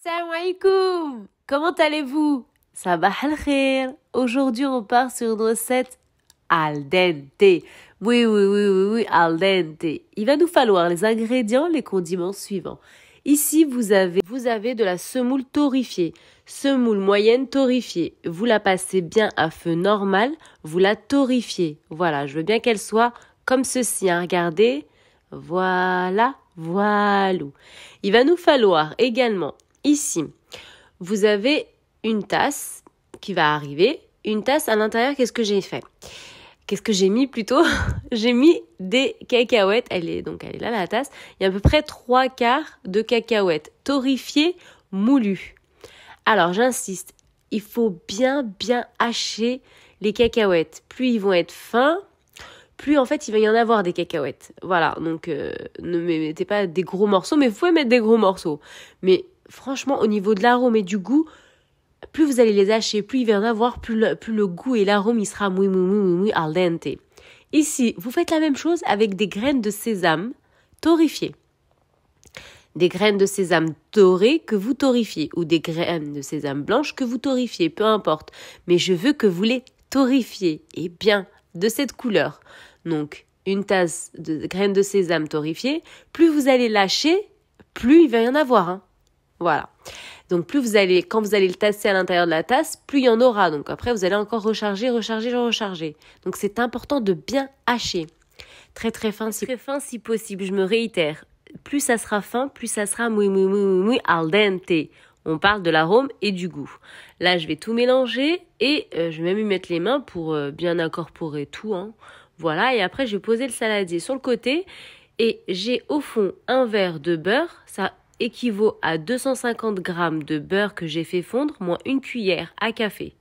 Salam alaikum. Comment allez-vous? Sabah al-khair. Aujourd'hui, on part sur une recette al dente. Oui, al dente. Il va nous falloir les ingrédients, les condiments suivants. Ici, vous avez de la semoule torréfiée. Semoule moyenne torréfiée. Vous la passez bien à feu normal, vous la torréfiez. Voilà, je veux bien qu'elle soit comme ceci, hein. Regardez. Voilà. Il va nous falloir également, ici, vous avez une tasse qui va arriver. Une tasse à l'intérieur, qu'est-ce que j'ai fait? Qu'est-ce que j'ai mis plutôt? J'ai mis des cacahuètes. Elle est là, la tasse. Il y a à peu près 3/4 de cacahuètes torréfiées, moulues. Alors, j'insiste, il faut bien hacher les cacahuètes. Plus ils vont être fins, plus en fait il va y en avoir des cacahuètes. Voilà, donc ne mettez pas des gros morceaux, mais vous pouvez mettre des gros morceaux. Mais franchement, au niveau de l'arôme et du goût, plus vous allez les hacher, plus il va y en avoir, plus le goût et l'arôme il sera muy al dente. Ici, vous faites la même chose avec des graines de sésame torréfiées. Des graines de sésame dorées que vous torréfiez ou des graines de sésame blanches que vous torréfiez, peu importe. Mais je veux que vous les torréfiez et bien de cette couleur. Donc, une tasse de graines de sésame torréfiées, plus vous allez lâcher, plus il va y en avoir. Hein. Voilà. Donc, quand vous allez le tasser à l'intérieur de la tasse, plus il y en aura. Donc, après, vous allez encore recharger. Donc, c'est important de bien hacher. Très fin si possible, je me réitère. Plus ça sera fin, plus ça sera muy al dente. On parle de l'arôme et du goût. Là, je vais tout mélanger et je vais même y mettre les mains pour bien incorporer tout. Hein. Voilà, et après, je vais poser le saladier sur le côté. Et j'ai au fond un verre de beurre. Ça équivaut à 250 grammes de beurre que j'ai fait fondre, moins une cuillère à café.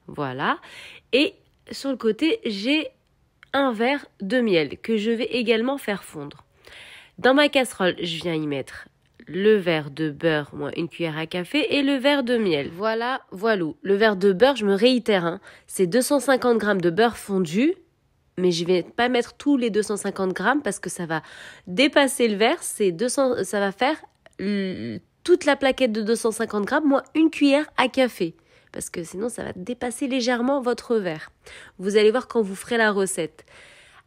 Voilà. Et sur le côté, j'ai un verre de miel que je vais également faire fondre. Dans ma casserole, je viens y mettre le verre de beurre, moins une cuillère à café, et le verre de miel. Voilà. Le verre de beurre, je me réitère, hein, c'est 250 grammes de beurre fondu, mais je vais pas mettre tous les 250 grammes parce que ça va dépasser le verre. Ça va faire toute la plaquette de 250 grammes, moins une cuillère à café. Parce que sinon, ça va dépasser légèrement votre verre. Vous allez voir quand vous ferez la recette.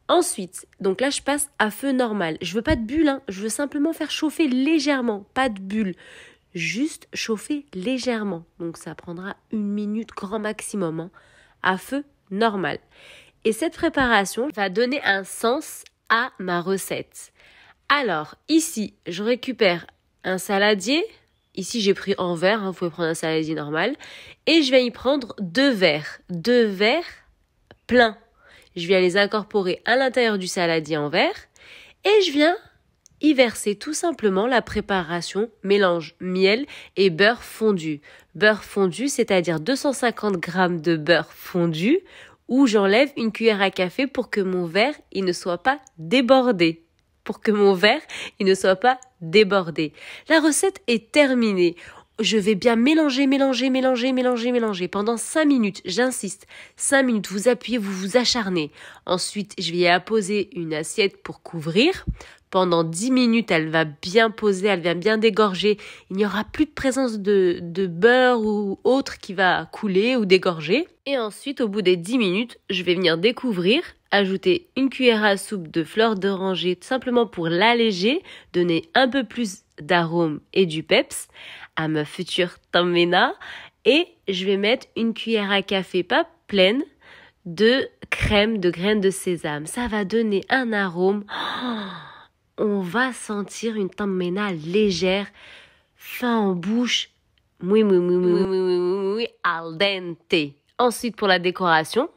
Ensuite, donc là, je passe à feu normal. Je veux pas de bulle, hein. Je veux simplement faire chauffer légèrement, pas de bulle. Juste chauffer légèrement. Donc, ça prendra 1 minute grand maximum, hein, à feu normal. Et cette préparation va donner un sens à ma recette. Alors, ici, je récupère un saladier. Ici, j'ai pris en verre, hein, vous pouvez prendre un saladier normal. Et je vais y prendre 2 verres. 2 verres pleins. Je viens les incorporer à l'intérieur du saladier en verre et je viens y verser tout simplement la préparation mélange miel et beurre fondu. Beurre fondu, c'est-à-dire 250 grammes de beurre fondu où j'enlève une cuillère à café pour que mon verre il ne soit pas débordé. La recette est terminée. Je vais bien mélanger pendant 5 minutes. J'insiste, 5 minutes, vous appuyez, vous vous acharnez. Ensuite, je vais y apposer une assiette pour couvrir. Pendant 10 minutes, elle va bien poser, elle va bien dégorger. Il n'y aura plus de présence de beurre ou autre qui va couler ou dégorger. Et ensuite, au bout des 10 minutes, je vais venir découvrir, ajouter une cuillère à soupe de fleur d'oranger simplement pour l'alléger, donner un peu plus d'arôme et du peps à ma future tammena. Et je vais mettre une cuillère à café pas pleine de crème de graines de sésame. Ça va donner un arôme. On va sentir une tammena légère, fin en bouche, muy al dente. Ensuite, pour la décoration,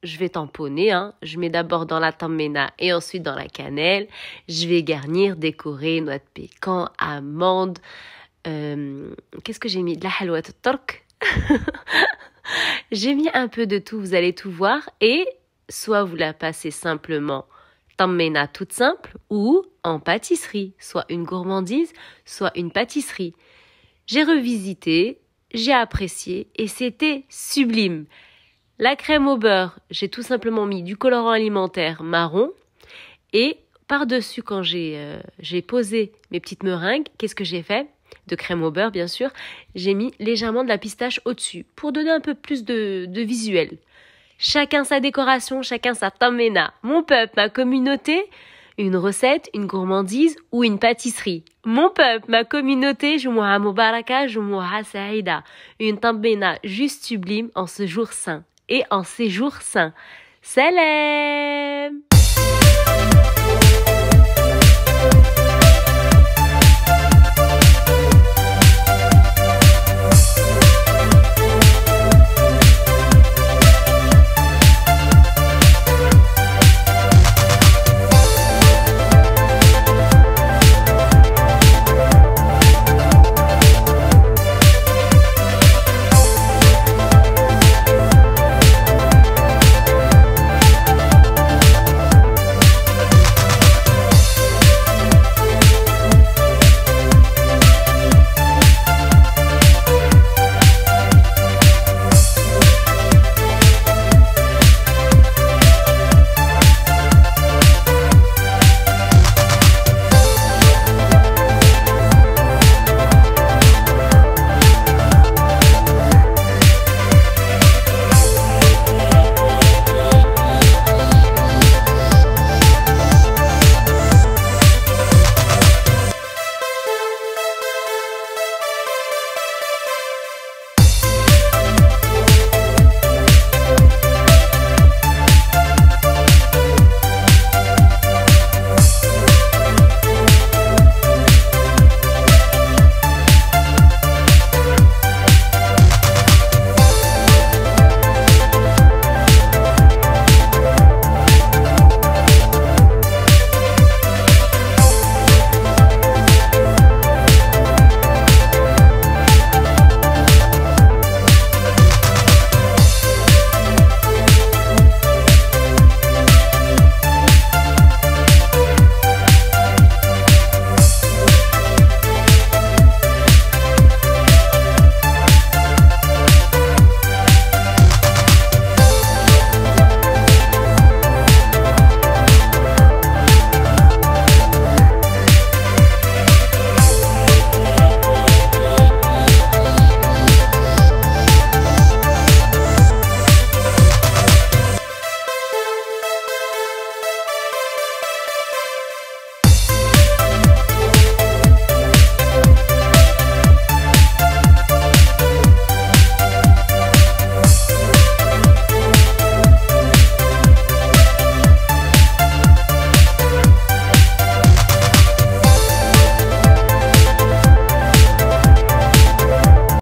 je vais tamponner, hein. Je mets d'abord dans la tammena et ensuite dans la cannelle. Je vais garnir, décorer, noix de pécan, amandes. Qu'est-ce que j'ai mis? De la halwa turk. J'ai mis un peu de tout, vous allez tout voir. Et soit vous la passez simplement tammena toute simple ou en pâtisserie, soit une gourmandise, soit une pâtisserie. J'ai revisité, j'ai apprécié et c'était sublime. La crème au beurre, j'ai tout simplement mis du colorant alimentaire marron et par-dessus quand j'ai posé mes petites meringues, qu'est-ce que j'ai fait? de crème au beurre bien sûr, j'ai mis légèrement de la pistache au-dessus pour donner un peu plus de visuel. Chacun sa décoration, chacun sa tamena. Mon peuple, ma communauté, une recette, une gourmandise ou une pâtisserie. Mon peuple, ma communauté, Jumu'ah Mubaraka, Jumu'ah Saïda. Une tambena juste sublime en ce jour saint et en ces jours saints. Salam!